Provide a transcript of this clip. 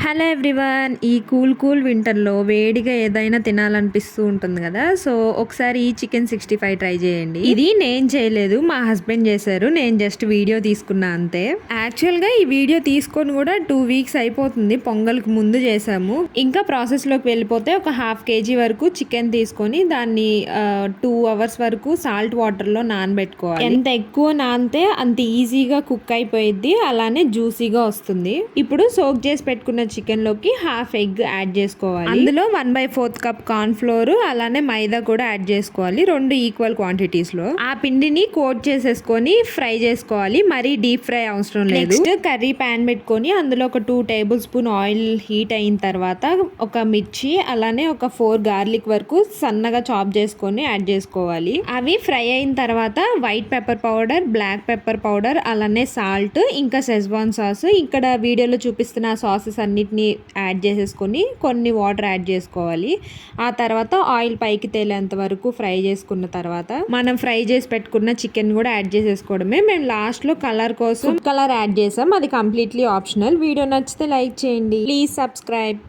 Hello everyone. ఈ cool వింటర్లో వేడిగా ఏదైనా తినాలనిపిస్తూ ఉంటుంది కదా. సో ఒకసారి ఈ చికెన్ 65 ట్రై చేయండి. ఇది నేను చేయలేదు, మా హస్బెండ్ చేశారు. నేను జస్ట్ వీడియో తీసుకున్నా అంతే. యాక్చువల్గా ఈ వీడియో తీసుకొని కూడా 2 వీక్స్ అయిపోతుంది. పొంగల్కి ముందు చేసాము. ఇంకా ప్రాసెస్లోకి వెళ్ళిపోతే ఒక ½ kg వరకు చికెన్ తీసుకొని దాన్ని 2 hours వరకు సాల్ట్ వాటర్లో నానబెట్టుకోవాలి. ఎంత ఎక్కువ నానితే అంత ఈజీగా కుక్ అయిపోయిద్ది, అలానే జ్యూసీగా వస్తుంది. ఇప్పుడు సోక్ చేసి పెట్టుకున్న చికెన్ లోకి ½ egg యాడ్ చేసుకోవాలి. అందులో 1/4 కప్ కార్న్ ఫ్లోర్ అలానే మైదా కూడా యాడ్ చేసుకోవాలి, 2 ఈక్వల్ క్వాంటిటీస్ లో. ఆ పిండిని కోట్ చేసేసుకొని ఫ్రై చేసుకోవాలి, మరీ డీప్ ఫ్రై అవసరం లేదు. నెక్స్ట్ కర్రీ ప్యాన్ పెట్టుకొని అందులో ఒక 2 టేబుల్ స్పూన్ ఆయిల్ హీట్ అయిన తర్వాత ఒక మిర్చి అలానే ఒక 4 గార్లిక్ వరకు సన్నగా చాప్ చేసుకొని యాడ్ చేసుకోవాలి. అవి ఫ్రై అయిన తర్వాత white pepper powder, black pepper powder అలానే సాల్ట్ ఇంకా షెజ్వాన్ సాస్, ఇక్కడ వీడియోలో చూపిస్తున్న సాసెస్ అన్నిటిని యాడ్ చేసేసుకొని కొన్ని వాటర్ యాడ్ చేసుకోవాలి. ఆ తర్వాత ఆయిల్ పైకి తేలేంత వరకు ఫ్రై చేసుకున్న తర్వాత మనం ఫ్రై చేసి పెట్టుకున్న చికెన్ కూడా యాడ్ చేసేసుకోవడమే. మేము లాస్ట్ లో కలర్ కోసం కలర్ యాడ్ చేసాం, అది కంప్లీట్లీ ఆప్షనల్. వీడియో నచ్చితే లైక్ చేయండి, ప్లీజ్ సబ్స్క్రైబ్.